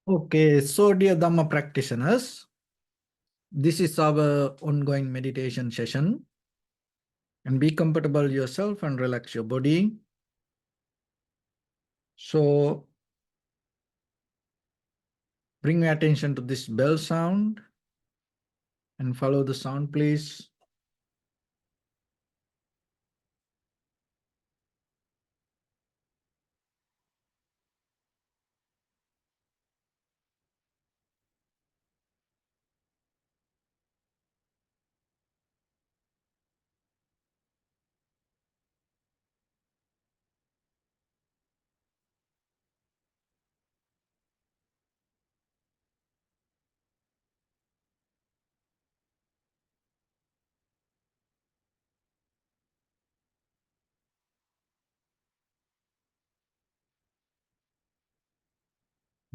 Okay, so dear Dhamma practitioners, this is our ongoing meditation session. And be comfortable yourself and relax your body. So bring your attention to this bell sound and follow the sound, please.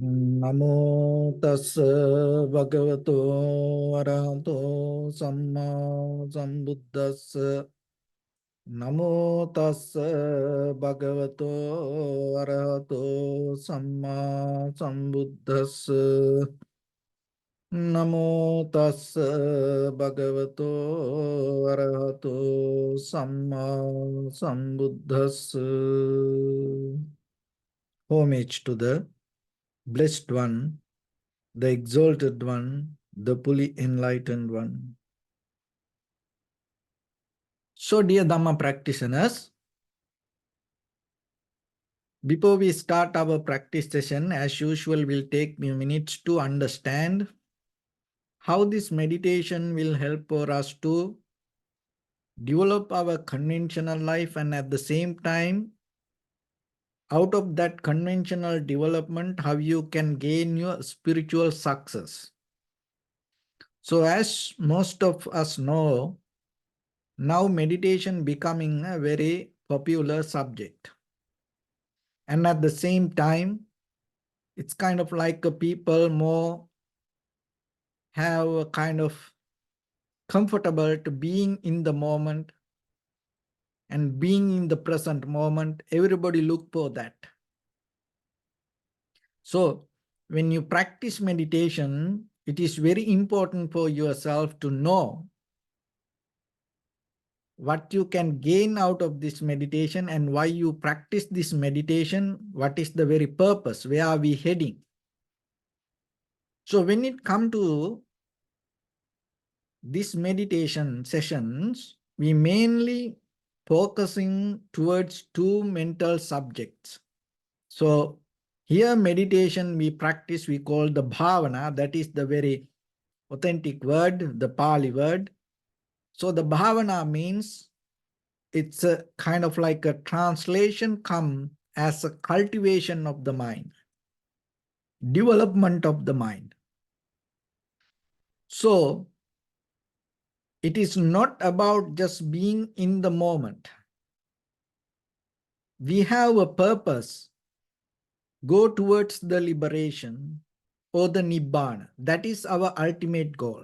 Namo tassa bhagavato arahato samma sambuddhassa. Namo tassa bhagavato arahato samma sambuddhassa. Namo tassa bhagavato arahato samma sambuddhassa. Homage to the Blessed One, the Exalted One, the fully Enlightened One. So, dear Dhamma practitioners, before we start our practice session, as usual, we'll take a few minutes to understand how this meditation will help for us to develop our conventional life, and at the same time, out of that conventional development, how you can gain your spiritual success. So as most of us know, now meditation becoming a very popular subject. And at the same time, it's kind of like a people more have a kind of comfortable to being in the moment and being in the present moment. Everybody look for that. So when you practice meditation, it is very important for yourself to know what you can gain out of this meditation and why you practice this meditation. What is the very purpose? Where are we heading? So when it comes to these meditation sessions, we mainly focusing towards two mental subjects. So here meditation we practice, we call the bhavana, that is the very authentic word, the Pali word. So the bhavana means it's a kind of like a translation come as a cultivation of the mind, development of the mind. So it is not about just being in the moment. We have a purpose, go towards the liberation or the nibbana. That is our ultimate goal.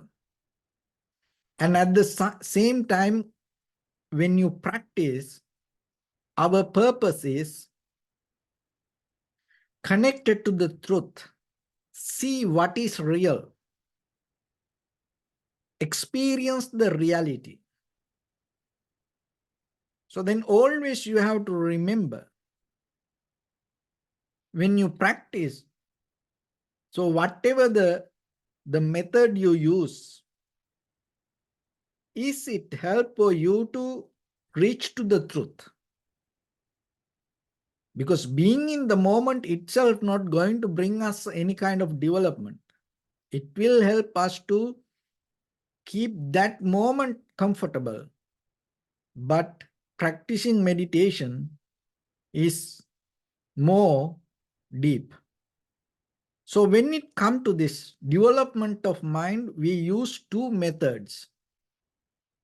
And at the same time, when you practice, our purpose is connected to the truth. See what is real. Experience the reality. So then always you have to remember, when you practice, so whatever the method you use, is it help for you to reach to the truth? Because being in the moment itself not going to bring us any kind of development. It will help us to keep that moment comfortable. But practicing meditation is more deep. So when it comes to this development of mind, we use two methods.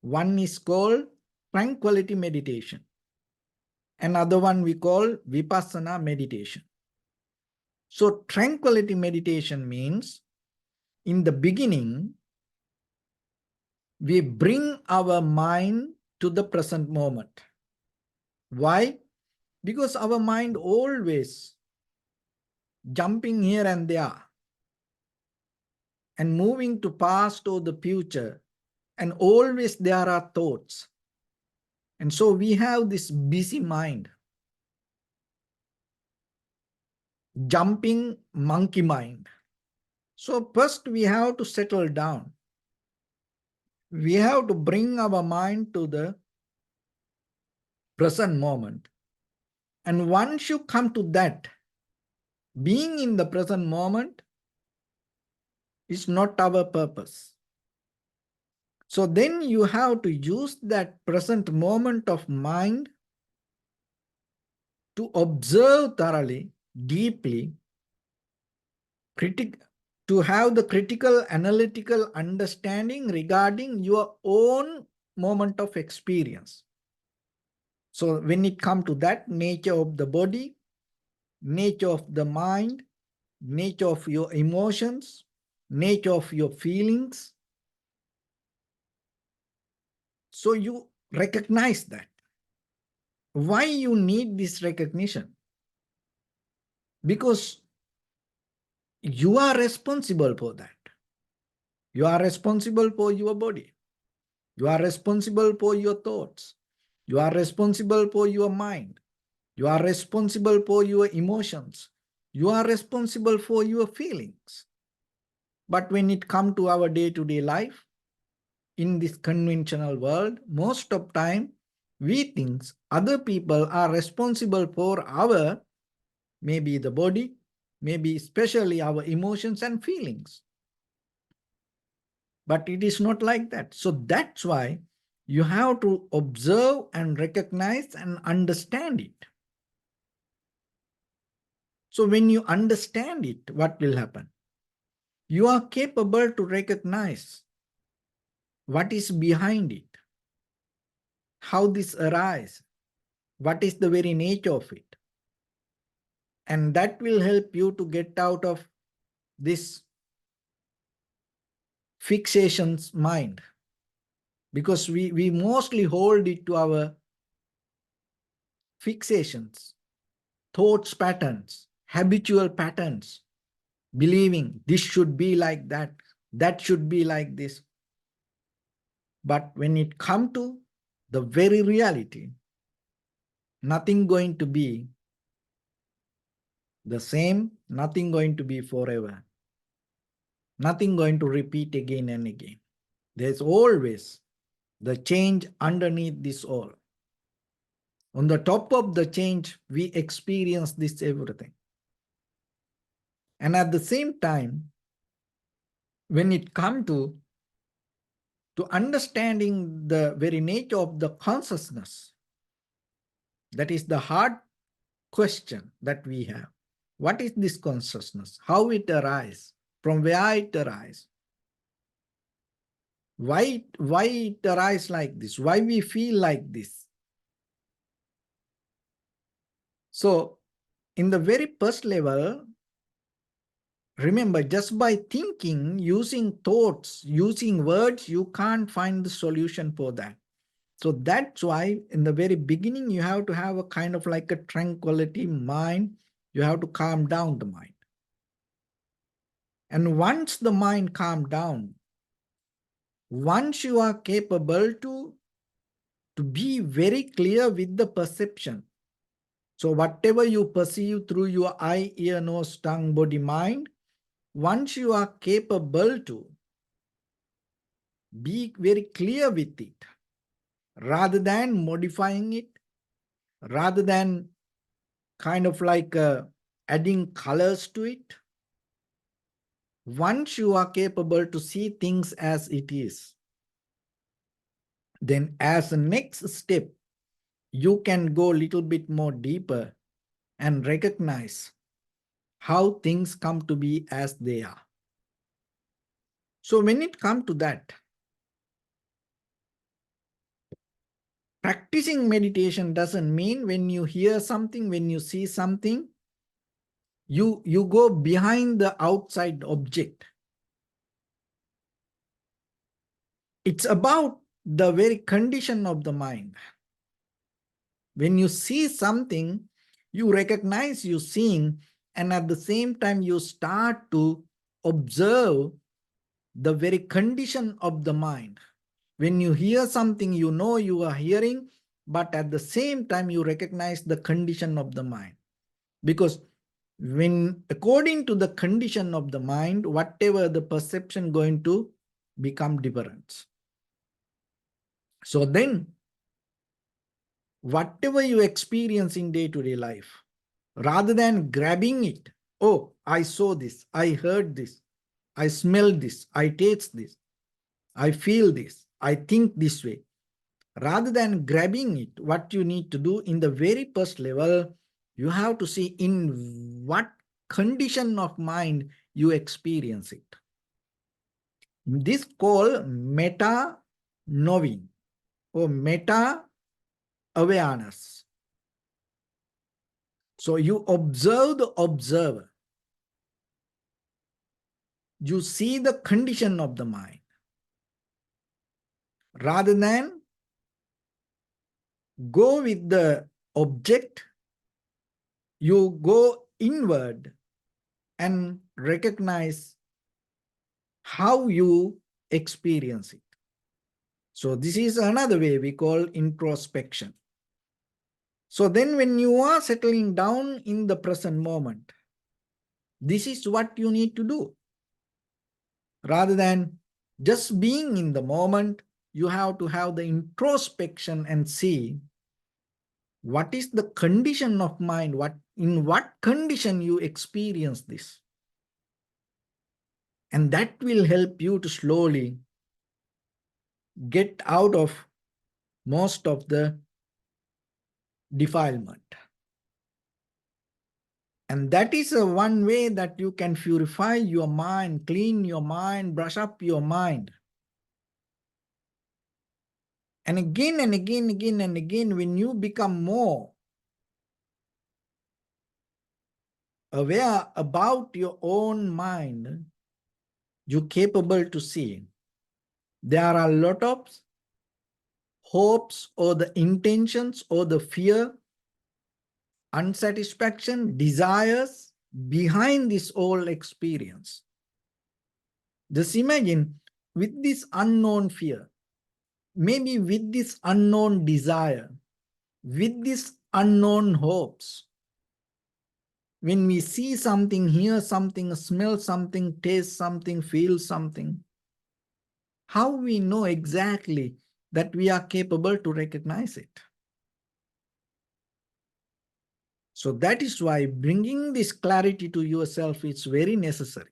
One is called tranquility meditation. Another one we call vipassana meditation. So tranquility meditation means in the beginning, we bring our mind to the present moment. Why? Because our mind always jumping here and there. and moving to past or the future, and always there are thoughts. And so we have this busy mind, jumping monkey mind. So first we have to settle down. We have to bring our mind to the present moment. And once you come to that, being in the present moment is not our purpose. So then you have to use that present moment of mind to observe thoroughly, deeply, to have the critical analytical understanding regarding your own moment of experience. So when it comes to that, nature of the body, nature of the mind, nature of your emotions, nature of your feelings, so you recognize that. Why you need this recognition? Because you are responsible for that. You are responsible for your body. You are responsible for your thoughts. You are responsible for your mind. You are responsible for your emotions. You are responsible for your feelings. But when it comes to our day-to-day life, in this conventional world, most of time, we think other people are responsible for our, maybe the body, maybe especially our emotions and feelings. But it is not like that. So that's why you have to observe and recognize and understand it. So when you understand it, what will happen? You are capable to recognize what is behind it, how this arises, what is the very nature of it. And that will help you to get out of this fixations mind, because we mostly hold it to our fixations, thoughts patterns, habitual patterns, believing this should be like that, that should be like this. But when it comes to the very reality, nothing going to be the same, nothing going to be forever, nothing going to repeat again and again. There's always the change underneath this all. On the top of the change, we experience this everything. And at the same time, when it comes to understanding the very nature of the consciousness, that is the hard question that we have. What is this consciousness? How it arises? From where it arises? Why it arises like this? Why we feel like this? So, in the very first level, remember, just by thinking, using thoughts, using words, you can't find the solution for that. So that's why in the very beginning, you have to have a kind of like a tranquility mind. You have to calm down the mind. And once the mind calm down, once you are capable to be very clear with the perception. So whatever you perceive through your eye, ear, nose, tongue, body, mind, once you are capable to be very clear with it, rather than modifying it, rather than kind of like adding colors to it, once you are capable to see things as it is, then as a next step, you can go a little bit more deeper and recognize how things come to be as they are. So when it comes to that, practicing meditation doesn't mean when you hear something, when you see something, you go behind the outside object. It's about the very condition of the mind. When you see something, you recognize you're seeing, and at the same time, you start to observe the very condition of the mind. When you hear something, you know you are hearing, but at the same time, you recognize the condition of the mind. Because when, according to the condition of the mind, whatever the perception going to become different. So then, whatever you experience in day-to-day life, rather than grabbing it, oh, I saw this, I heard this, I smelled this, I taste this, I feel this, I think this way. Rather than grabbing it, what you need to do in the very first level, you have to see in what condition of mind you experience it. This called meta knowing or meta awareness. So you observe the observer. You see the condition of the mind. Rather than go with the object, you go inward and recognize how you experience it. So this is another way we call introspection. So then when you are settling down in the present moment, this is what you need to do. Rather than just being in the moment, you have to have the introspection and see what is the condition of mind, in what condition you experience this. And that will help you to slowly get out of most of the defilement. And that is one way that you can purify your mind, clean your mind, brush up your mind. And again and again, again and again, when you become more aware about your own mind, you're capable to see there are a lot of hopes or the intentions or the fear, unsatisfaction, desires behind this whole experience. Just imagine with this unknown fear, maybe with this unknown desire, with these unknown hopes, when we see something, hear something, smell something, taste something, feel something, how we know exactly that we are capable to recognize it? So that is why bringing this clarity to yourself is very necessary.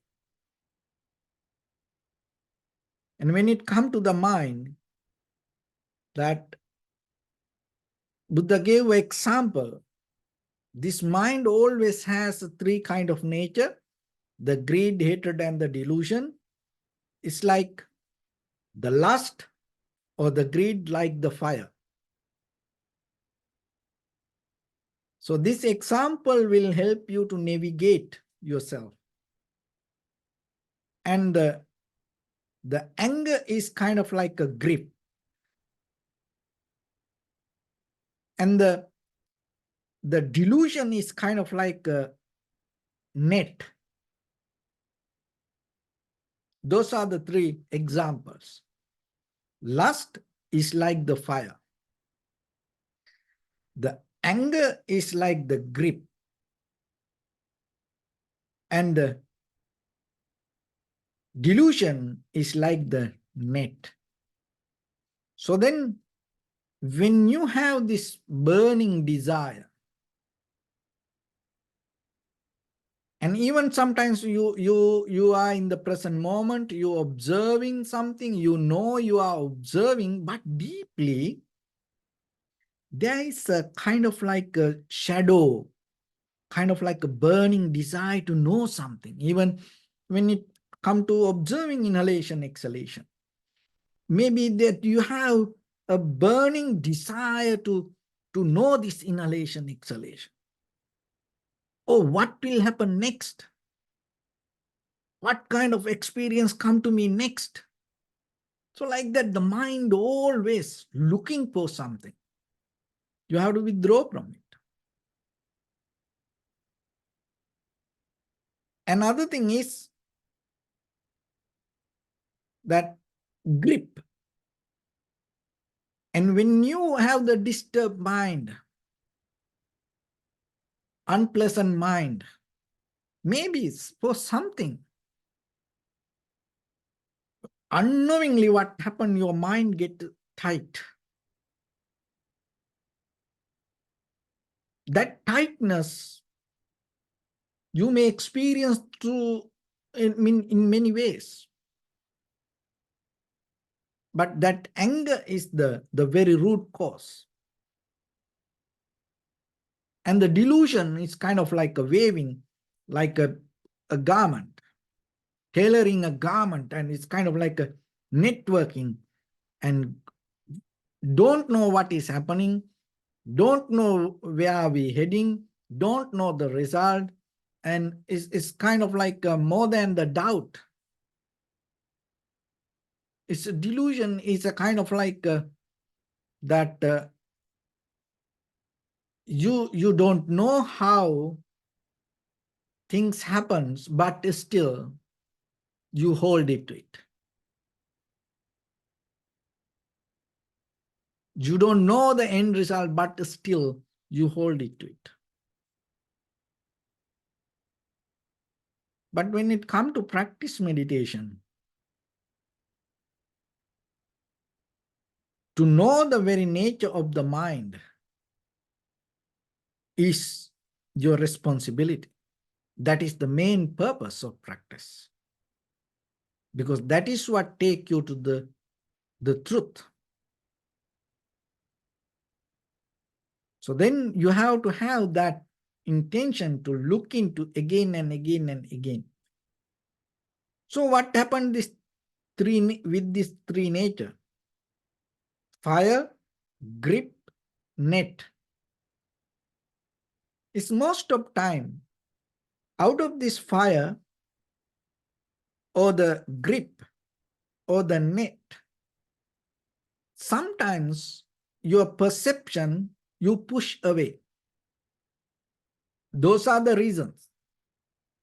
And when it comes to the mind, that Buddha gave an example, this mind always has three kinds of nature: the greed, hatred, and the delusion. It's like the lust or the greed, like the fire. So this example will help you to navigate yourself. And the anger is kind of like a grip. And the delusion is kind of like a net. Those are the three examples. Lust is like the fire. The anger is like the grip. And the delusion is like the net. So then, when you have this burning desire, and even sometimes you are in the present moment, you're observing something, you know you are observing, but deeply, there is a kind of like a shadow, kind of like a burning desire to know something, even when it comes to observing inhalation, exhalation. Maybe that you have a burning desire to know this inhalation, exhalation. Oh, what will happen next? What kind of experience come to me next? So like that, the mind always looking for something. You have to withdraw from it. Another thing is, that grip. And when you have the disturbed mind, unpleasant mind, maybe it's for something, unknowingly what happened, your mind get tight. That tightness you may experience through in many ways. But that anger is the very root cause. And the delusion is kind of like a waving, like a garment, tailoring a garment, and it's kind of like a networking, and don't know what is happening, don't know where are we heading, don't know the result, and it's kind of like more than the doubt. It's a delusion, is a kind of like that you don't know how things happens, but still you hold it to it. You don't know the end result, but still you hold it to it. But when it comes to practice meditation, to know the very nature of the mind is your responsibility. That is the main purpose of practice. Because that is what takes you to the truth. So then you have to have that intention to look into again and again and again. So what happened with these three nature? Fire, grip, net. Is most of time out of this fire or the grip or the net, sometimes your perception you push away. Those are the reasons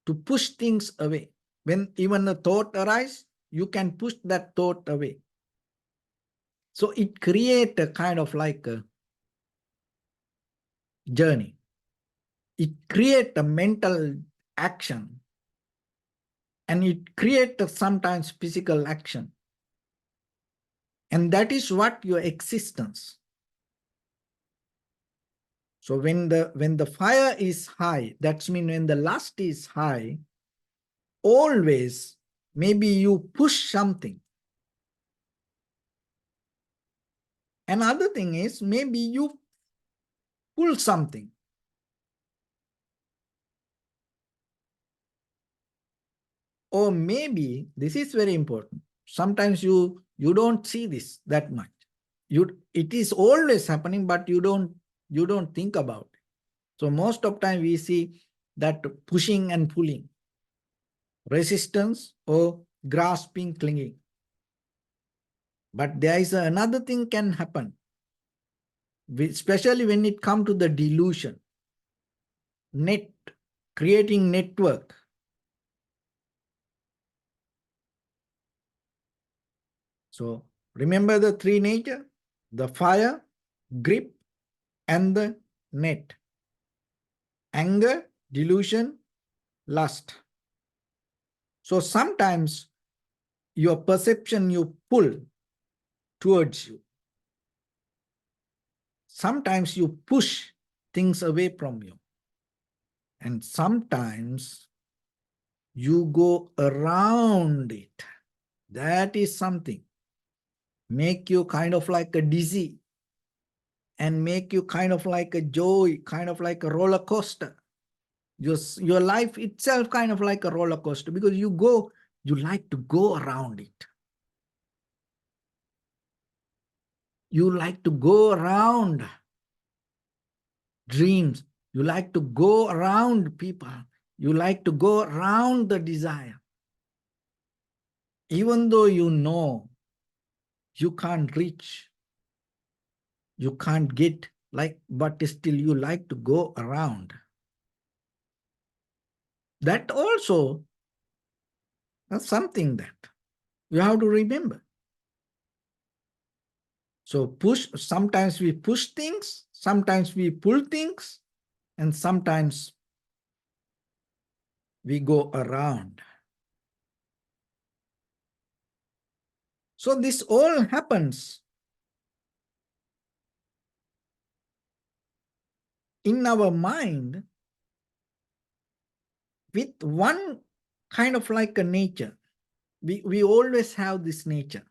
to push things away. When even a thought arises, you can push that thought away. So it creates a kind of like a journey. It creates a mental action, and it creates sometimes physical action. And that is what your existence. So when the fire is high, that means when the lust is high, always maybe you push something. Another thing is maybe you pull something. Or maybe, this is very important, sometimes you don't see this that much. It is always happening, but you don't think about it. So most of time we see that pushing and pulling, resistance or grasping, clinging. But there is another thing can happen, especially when it comes to the delusion, creating network. So remember the three nature, the fire, grip, and the net. Anger, delusion, lust. So sometimes your perception you pull towards you. Sometimes you push things away from you. And sometimes you go around it. That is something. Make you kind of like a dizzy, and make you kind of like a joy, kind of like a roller coaster. Your life itself kind of like a roller coaster, because you like to go around it. You like to go around dreams. You like to go around people. You like to go around the desire. Even though you know you can't reach, you can't get, but still you like to go around. That also is something that You have to remember. So sometimes we push things, sometimes we pull things, and sometimes we go around. So this all happens in our mind with one kind of like a nature. We always have this nature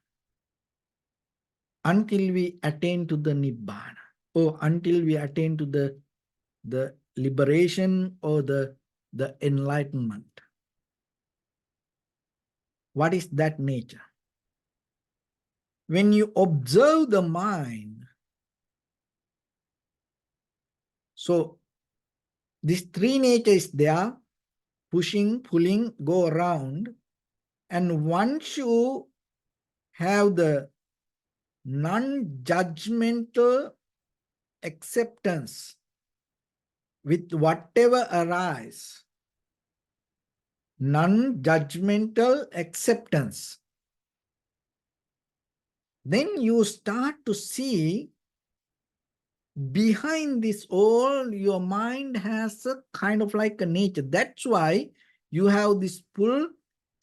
until we attain to the Nibbana, or until we attain to the liberation or the enlightenment. What is that nature? When you observe the mind, so this three nature is there, pushing, pulling, go around. And once you have the non-judgmental acceptance with whatever arises, non-judgmental acceptance, then you start to see behind this all, your mind has a kind of like a nature. That's why you have this pull,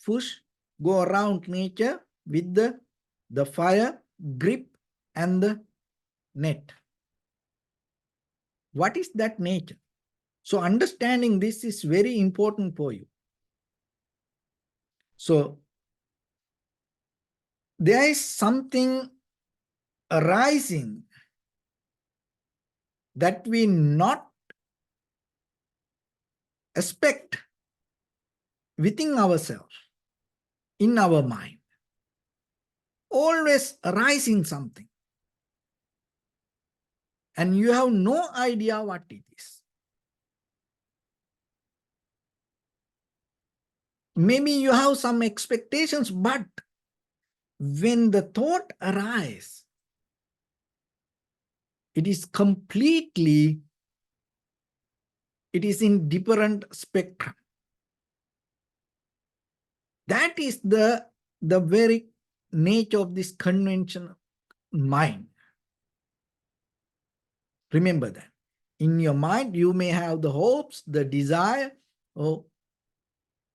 push, go around nature with the fire, grip, and the net. What is that nature? So understanding this is very important for you. So there is something arising that we not expect within ourselves, in our mind. Always arising something. And you have no idea what it is. Maybe you have some expectations, but when the thought arises, it is completely, it is in different spectrum. That is the very nature of this conventional mind. Remember that. In your mind, you may have the hopes, the desire, or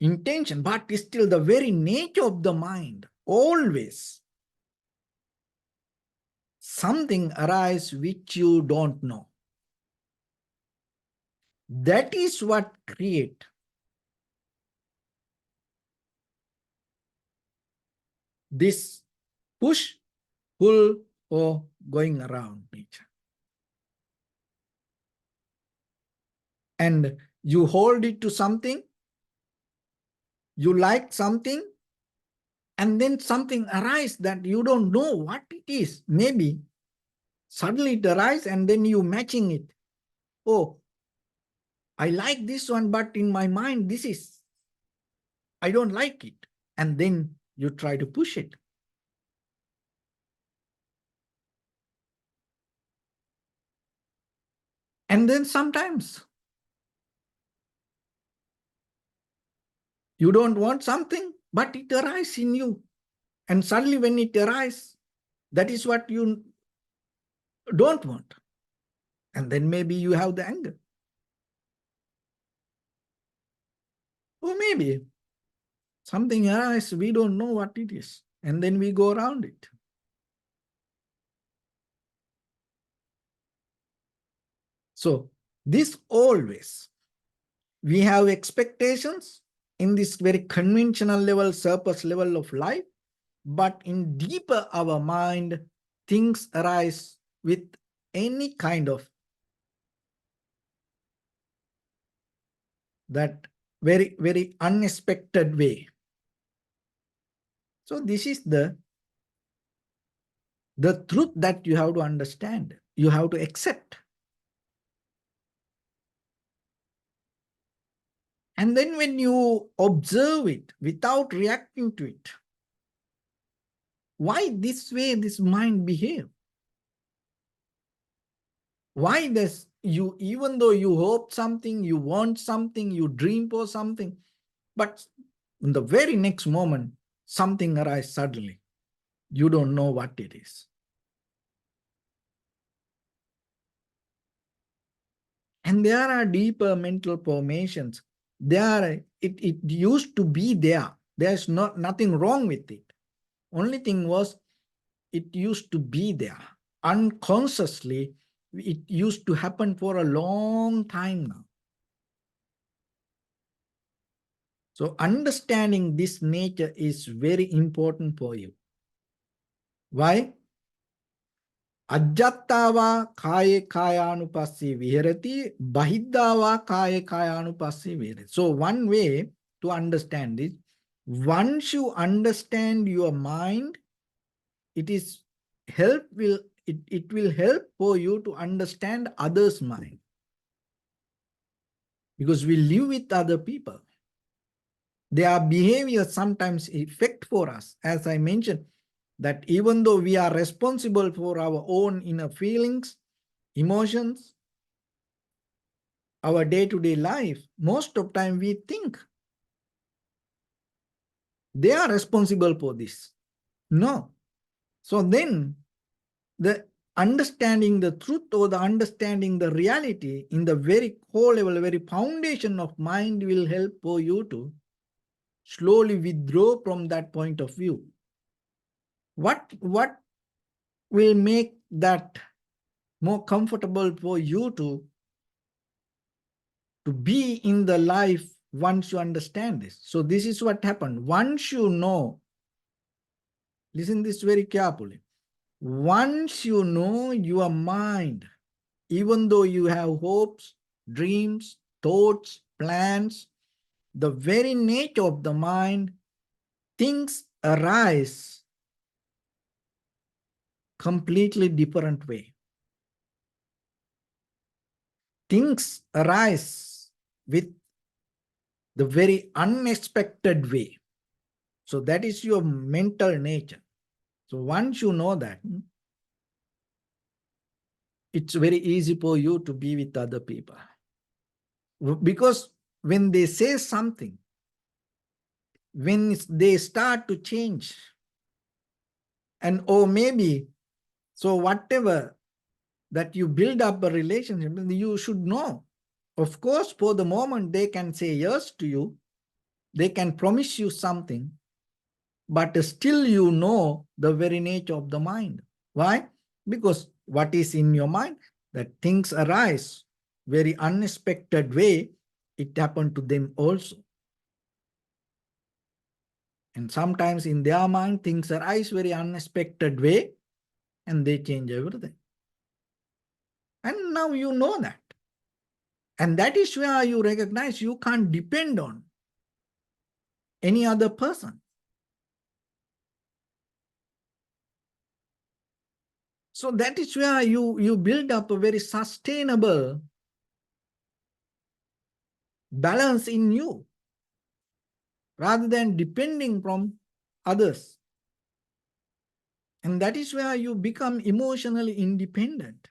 intention, but it's still the very nature of the mind. Always something arises which you don't know. That is what creates this push, pull, or going around nature. And you hold it to something, you like something, and then something arises that you don't know what it is. Maybe suddenly it arises and then you matching it. Oh, I like this one, but in my mind, I don't like it. And then you try to push it. And then sometimes you don't want something, but it arises in you. And suddenly when it arises, that is what you don't want. And then maybe you have the anger. Or maybe something arises, we don't know what it is. And then we go around it. So this always, we have expectations in this very conventional level, surface level of life, but in deeper our mind, things arise with any kind of that very, very unexpected way. So this is the truth that you have to understand. You have to accept. And then when you observe it without reacting to it, why this way this mind behave? Why does you, even though you hope something, you want something, you dream for something, but in the very next moment, something arises suddenly. You don't know what it is. And there are deeper mental formations. It used to be there. There's nothing wrong with it. Only thing was, it used to be there. Unconsciously, it used to happen for a long time now. So understanding this nature is very important for you. Why? Ajjattava kaye kayanupassī viharati, bahiddava kaye kayanupassī viharati. So one way to understand this, once you understand your mind, it will help for you to understand others' mind. Because we live with other people. Their behavior sometimes affect for us. As I mentioned, that even though we are responsible for our own inner feelings, emotions, our day-to-day life, most of time we think they are responsible for this. No. So then the understanding the truth or the understanding the reality in the very core level, very foundation of mind will help for you to slowly withdraw from that point of view. What will make that more comfortable for you to be in the life once you understand this? So this is what happened. Once you know, listen this very carefully. Once you know your mind, even though you have hopes, dreams, thoughts, plans, the very nature of the mind, things arise completely different way. Things arise with the very unexpected way. So that is your mental nature. So once you know that, it's very easy for you to be with other people. Because when they say something, when they start to change, and or maybe, so whatever that you build up a relationship, you should know. Of course, for the moment, they can say yes to you. They can promise you something, but still you know the very nature of the mind. Why? Because what is in your mind, that things arise very unexpected way, it happened to them also. And sometimes in their mind, things arise very unexpected way, and they change everything. And now you know that. And that is where you recognize you can't depend on any other person. So that is where you build up a very sustainable balance in you, rather than depending from others. And that is where you become emotionally independent.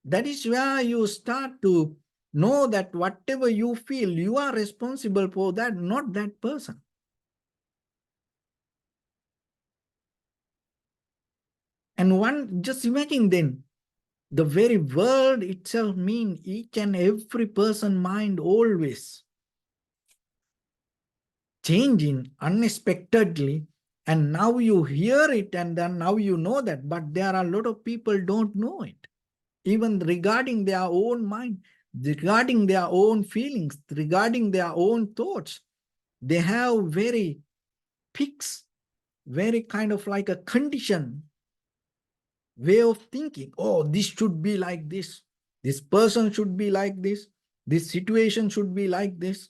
That is where you start to know that whatever you feel, you are responsible for that, not that person. And one, just imagine then, the very word itself means each and every person mind always changing unexpectedly. And now you hear it, and then now you know that, but there are a lot of people don't know it. Even regarding their own mind, regarding their own feelings, regarding their own thoughts, they have very fixed, very kind of like a condition way of thinking. Oh, this should be like this person should be like this situation should be like this.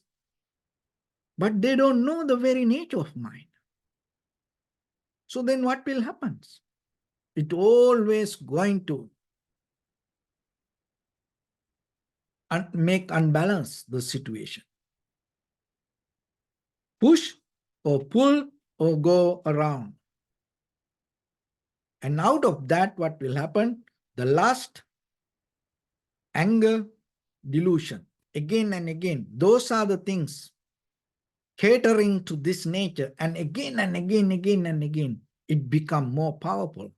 But they don't know the very nature of mind. So then what will happen? It always going to make unbalance the situation. Push or pull or go around. And out of that, what will happen? The lust, anger, delusion. Again and again, those are the things catering to this nature, and again and again, it becomes more powerful.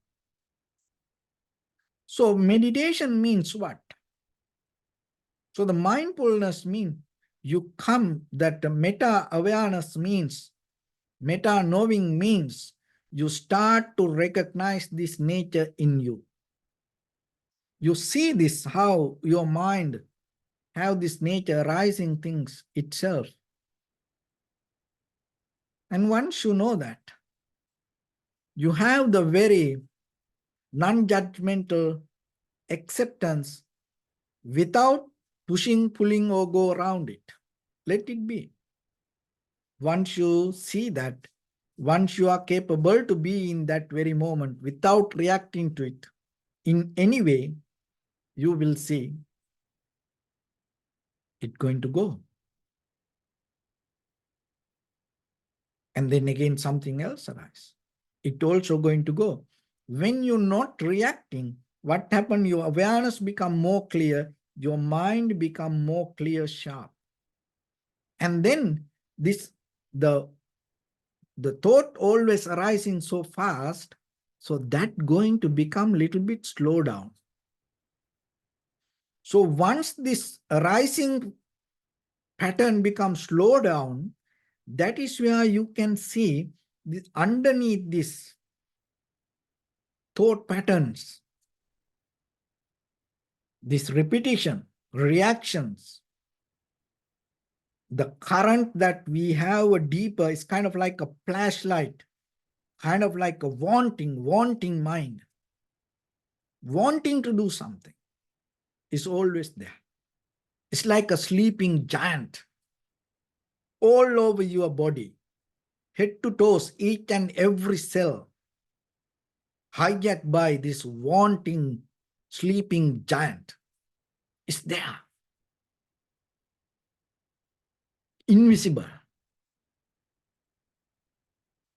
So meditation means what? So the mindfulness means you come, that the meta awareness means, meta knowing means you start to recognize this nature in you. You see this, how your mind have this nature arising things itself. And once you know that, you have the very non-judgmental acceptance without pushing, pulling, or go around it. Let it be. Once you see that, once you are capable to be in that very moment without reacting to it in any way, you will see it going to go. And then again, something else arises. It also going to go. When you're not reacting, what happened? Your awareness become more clear, your mind become more clear, sharp. And then this, the thought always arising so fast, so that going to become little bit slow down. So once this arising pattern becomes slow down, that is where you can see this, underneath this thought patterns, this repetition, reactions, the current that we have a deeper is kind of like a flashlight, kind of like a wanting mind, wanting to do something is always there. It's like a sleeping giant all over your body, head to toes, each and every cell, hijacked by this wanting, sleeping giant. It's there, invisible.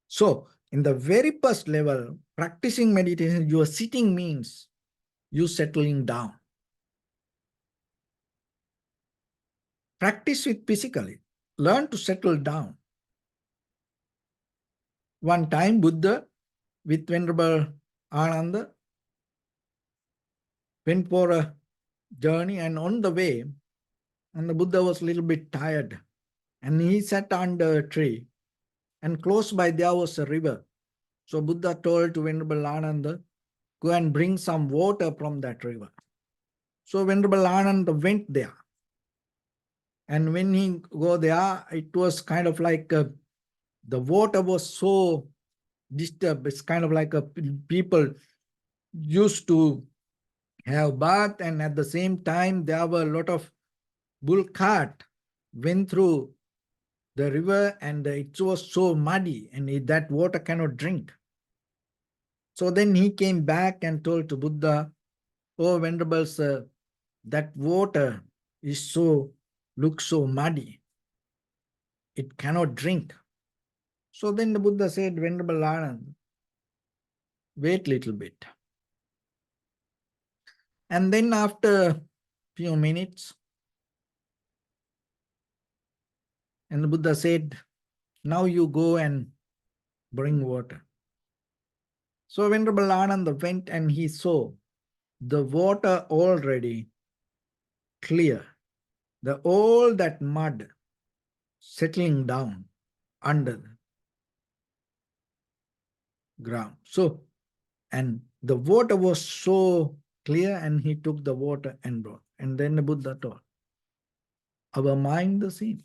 So, in the very first level, practicing meditation, your sitting means you settling down. Practice it physically. Learn to settle down. One time, Buddha with Venerable Ananda went for a journey, and on the way, and the Buddha was a little bit tired, and he sat under a tree, and close by there was a river. So Buddha told to Venerable Ananda, go and bring some water from that river. So Venerable Ananda went there. And when he go there, it was kind of like the water was so disturbed. It's kind of like people used to have bath, and at the same time, there were a lot of bull cart went through the river, and it was so muddy, and that water cannot drink. So then he came back and told to Buddha, oh, Venerable Sir, that water is so, looks so muddy. It cannot drink. So then the Buddha said, Venerable Anand, wait a little bit. And then after a few minutes, and the Buddha said, now you go and bring water. So Venerable Ananda went and he saw the water already clear, all that mud settling down under the ground. So, and the water was so clear, and he took the water and brought. And then the Buddha told, our mind the same.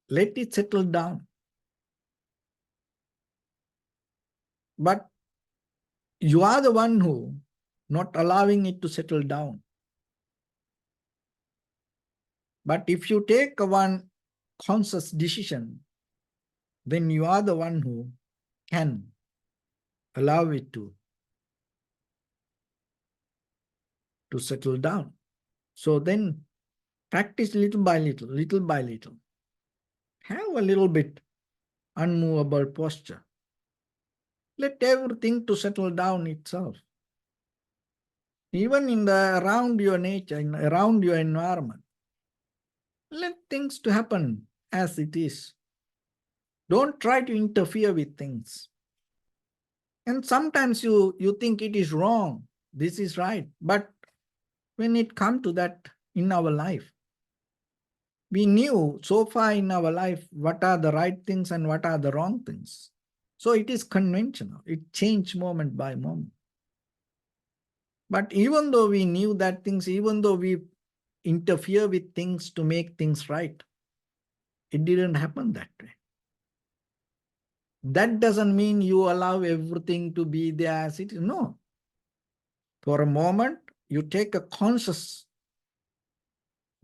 Let it settle down. But you are the one who not allowing it to settle down. But if you take one conscious decision, then you are the one who can allow it to settle down. So then practice little by little, little by little. Have a little bit unmovable posture. Let everything to settle down itself. Even in the around your nature, around your environment. Let things to happen as it is. Don't try to interfere with things. And sometimes you think it is wrong, this is right. But when it comes to that in our life, we knew so far in our life what are the right things and what are the wrong things. So it is conventional. It changed moment by moment. But even though we knew that things, even though we interfere with things to make things right, it didn't happen that way. That doesn't mean you allow everything to be there as it is. No. For a moment, you take a conscious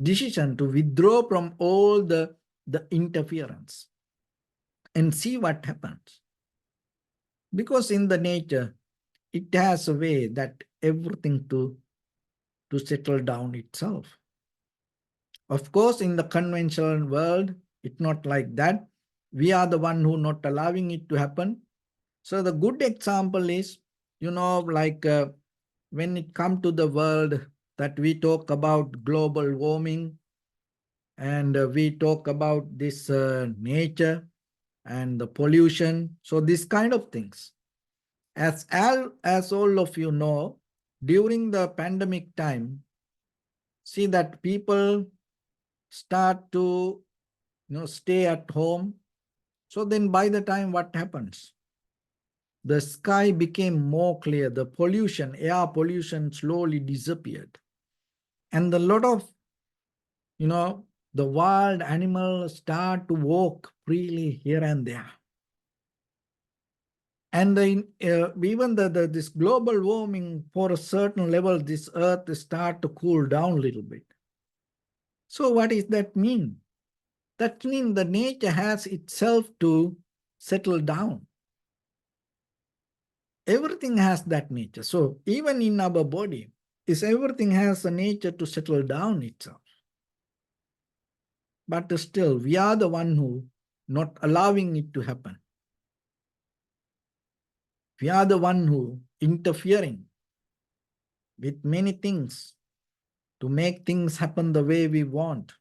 decision to withdraw from all the interference and see what happens. Because in the nature, it has a way that everything to settle down itself. Of course, in the conventional world, it's not like that. We are the one who not allowing it to happen. So the good example is, like when it comes to the world that we talk about global warming and we talk about this nature and the pollution. So this kind of things. As all of you know, during the pandemic time, see that people start to stay at home. So then by the time what happens? The sky became more clear. The pollution, air pollution slowly disappeared. And a lot of, the wild animals start to walk freely here and there. And even this global warming, for a certain level, this earth start to cool down a little bit. So what does that mean? That means the nature has itself to settle down. Everything has that nature. So even in our body, everything has a nature to settle down itself. But still, we are the one who not allowing it to happen. We are the one who interfering with many things to make things happen the way we want.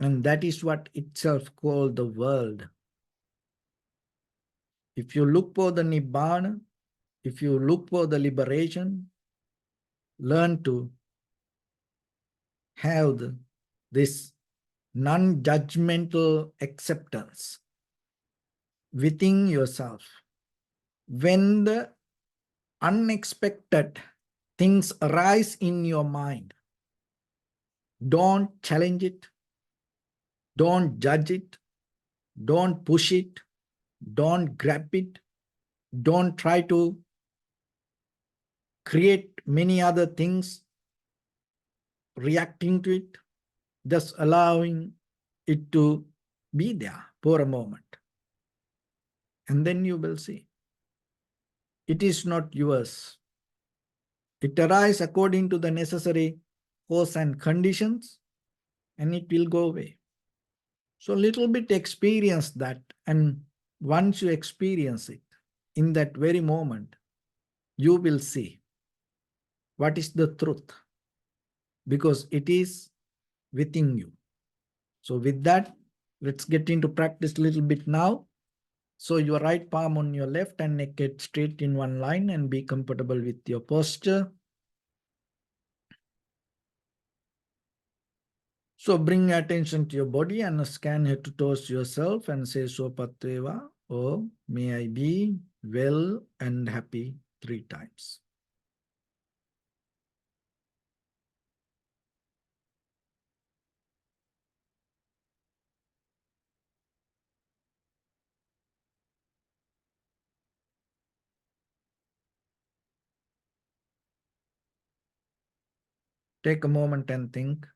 And that is what itself called the world. If you look for the Nibbana, if you look for the liberation, learn to have this non-judgmental acceptance within yourself. When the unexpected things arise in your mind, don't challenge it, don't judge it, don't push it, don't grab it, don't try to create many other things reacting to it, just allowing it to be there for a moment. And then you will see. It is not yours. It arises according to the necessary cause and conditions, and it will go away. So little bit experience that, and once you experience it, in that very moment, you will see what is the truth, because it is within you. So with that, let's get into practice a little bit now. So your right palm on your left and neck get straight in one line and be comfortable with your posture. So bring your attention to your body and scan head to toes yourself and say Sopatveva, or may I be well and happy 3 times. Take a moment and think.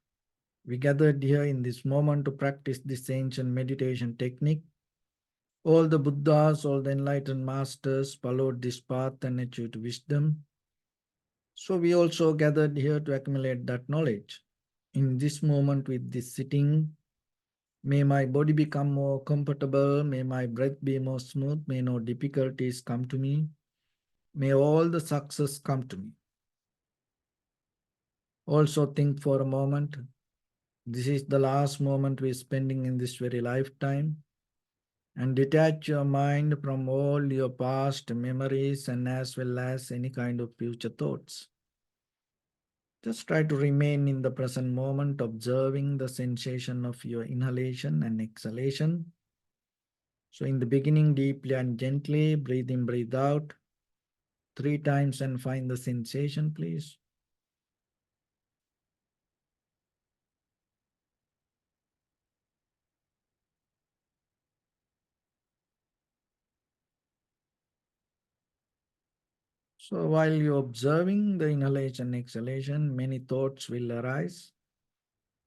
We gathered here in this moment to practice this ancient meditation technique. All the Buddhas, all the enlightened masters followed this path and achieved wisdom. So we also gathered here to accumulate that knowledge. In this moment with this sitting, may my body become more comfortable, may my breath be more smooth, may no difficulties come to me, may all the success come to me. Also think for a moment, This is the last moment we're spending in this very lifetime. And detach your mind from all your past memories and as well as any kind of future thoughts. Just try to remain in the present moment, observing the sensation of your inhalation and exhalation. So, in the beginning, deeply and gently, breathe in, breathe out 3 times and find the sensation, please. So, while you're observing the inhalation, exhalation, many thoughts will arise.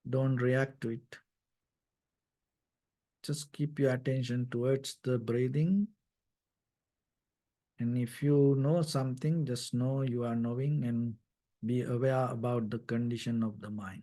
Don't react to it. Just keep your attention towards the breathing. And if you know something, just know you are knowing and be aware about the condition of the mind.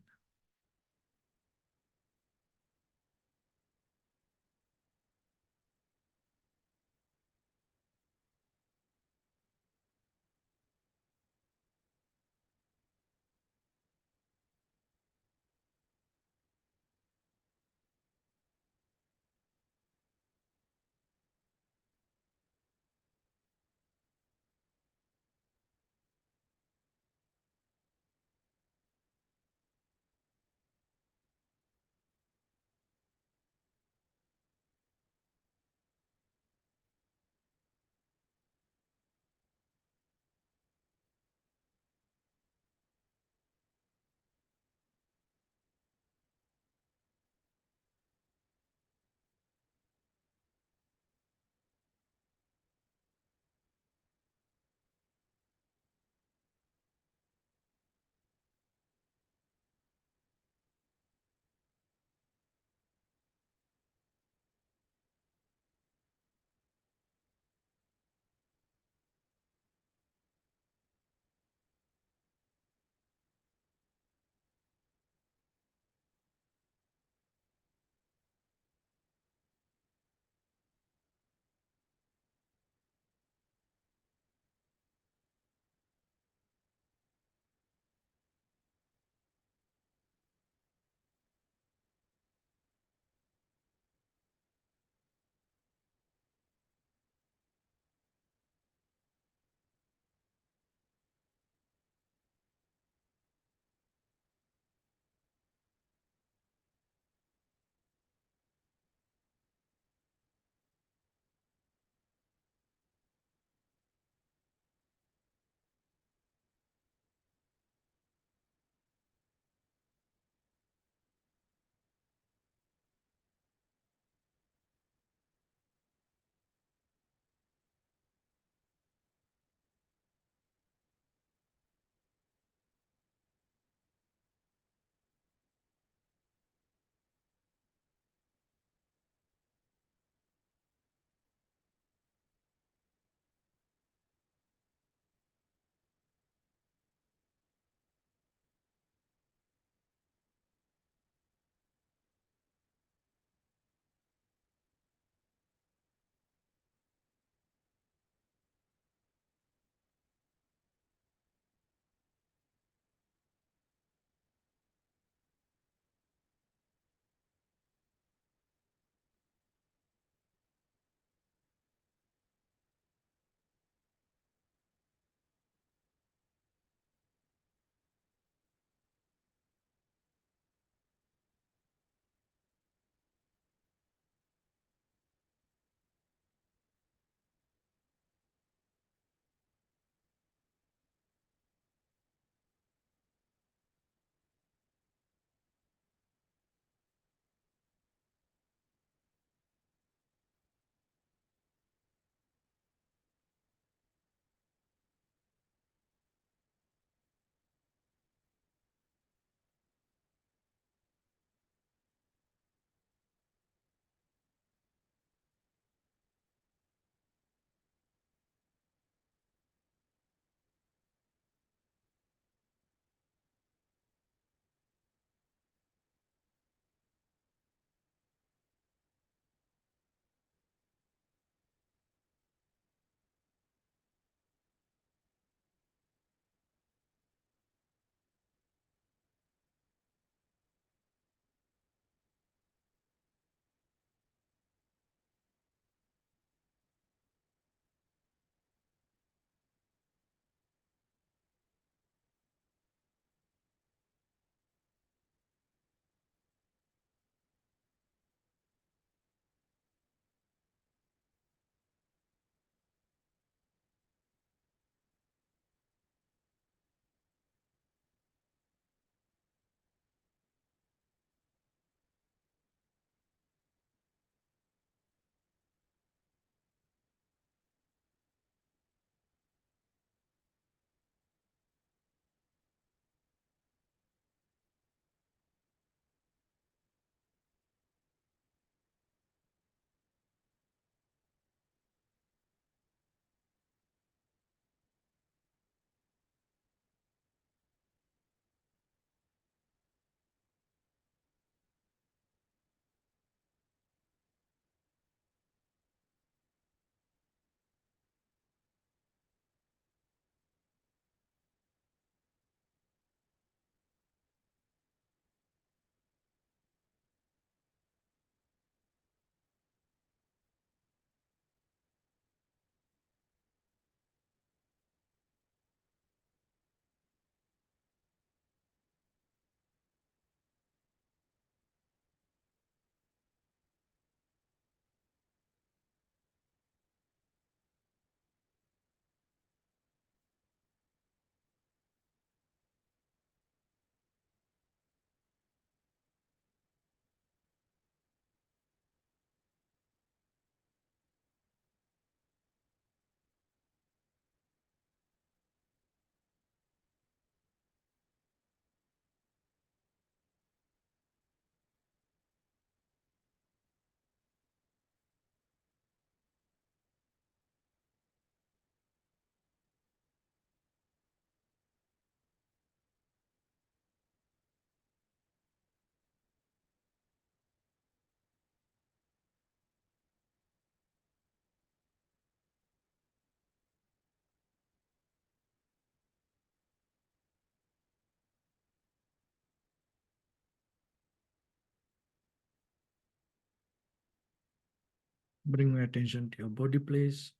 Bring your attention to your body, please.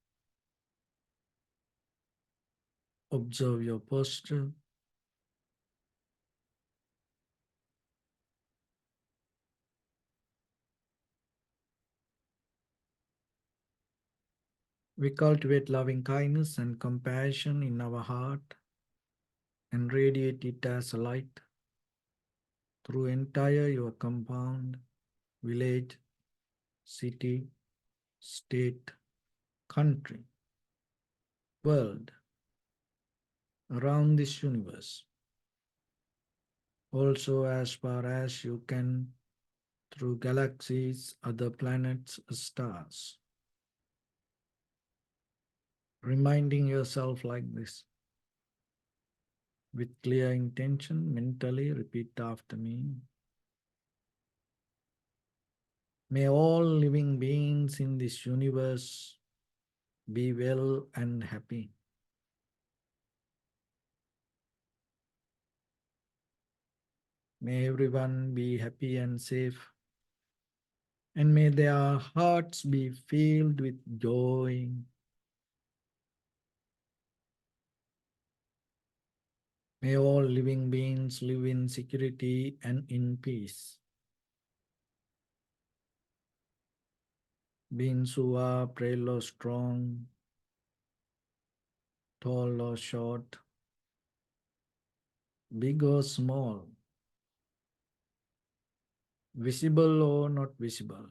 Observe your posture. We cultivate loving kindness and compassion in our heart and radiate it as a light through entire your compound, village, city, state, country, world, around this universe. Also, as far as you can, through galaxies, other planets, stars. Reminding yourself like this. With clear intention, mentally repeat after me. May all living beings in this universe be well and happy. May everyone be happy and safe. And may their hearts be filled with joy. May all living beings live in security and in peace. Beings who are frail or strong, tall or short, big or small, visible or not visible,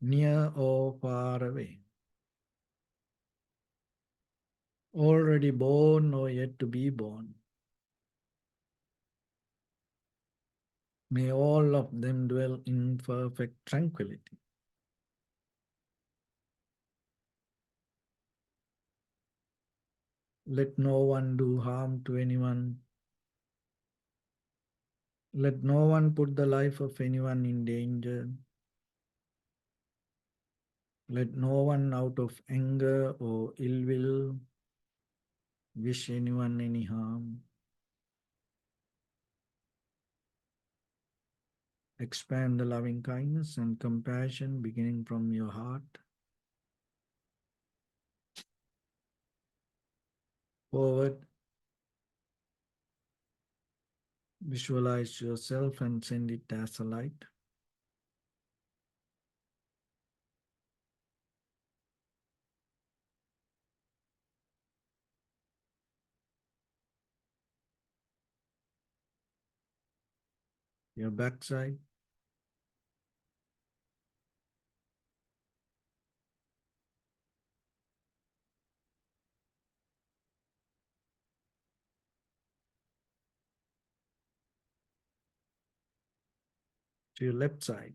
near or far away, already born or yet to be born. May all of them dwell in perfect tranquility. Let no one do harm to anyone. Let no one put the life of anyone in danger. Let no one out of anger or ill will wish anyone any harm. Expand the loving kindness and compassion beginning from your heart. Forward, visualize yourself and send it as a light. Your backside, to your left side,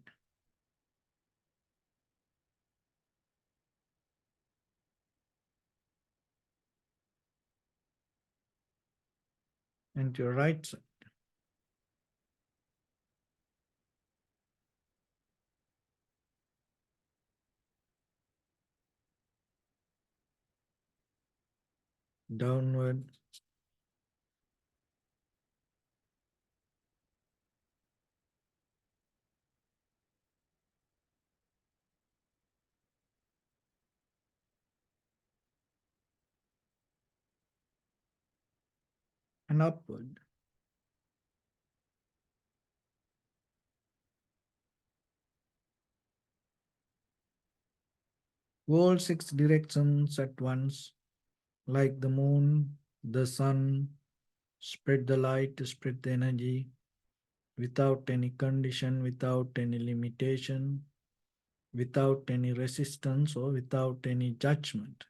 and to your right side. Downward, and upward. All six directions at once, like the moon, the sun, spread the light, spread the energy, without any condition, without any limitation, without any resistance, or without any judgment.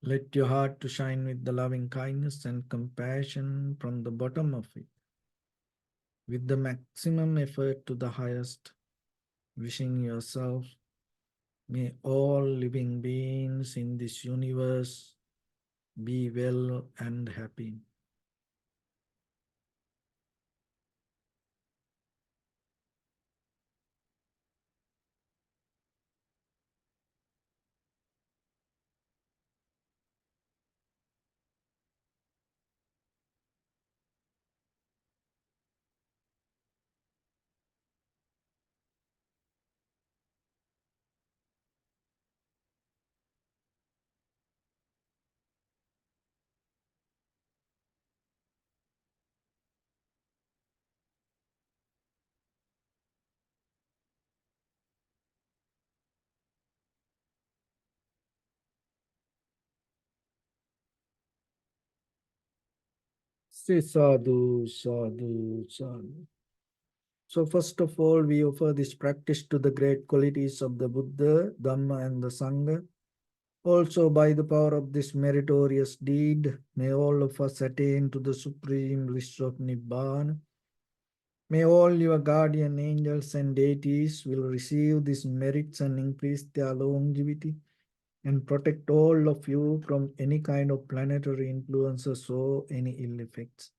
Let your heart to shine with the loving kindness and compassion from the bottom of it, with the maximum effort to the highest, wishing yourself, may all living beings in this universe be well and happy. Say sadhu, sadhu, sadhu. So first of all, we offer this practice to the great qualities of the Buddha, Dharma, and the Sangha. Also, by the power of this meritorious deed, may all of us attain to the supreme bliss of Nibbana. May all your guardian angels and deities will receive these merits and increase their longevity and protect all of you from any kind of planetary influences or any ill effects.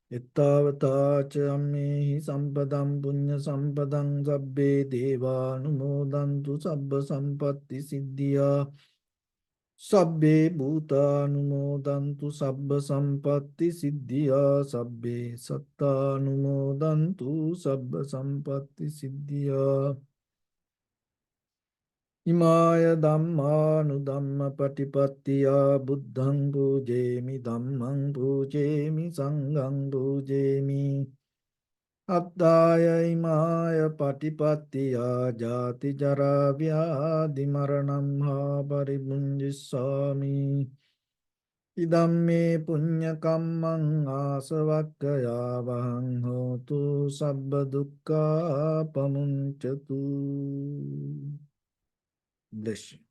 Ittavata cha ammehi sampadam punya sampadam sabbe deva numodantu sabba sampatti siddhya sabbe bhuta numodantu sabba sampatti siddhya sabbe satta numodantu sabba sampatti siddhya Imaya Dhamma Dhamma Patipattiya Buddhang Pujemi Dhammang Pujemi Sanghang Pujemi Attaya Imaya Patipattiya Jati Jara Vyadi Maranam Ha Paribunjisami Idam me punya kammang asavakkaya vahang hotu sabba dukkha pamuncatu. Bless you.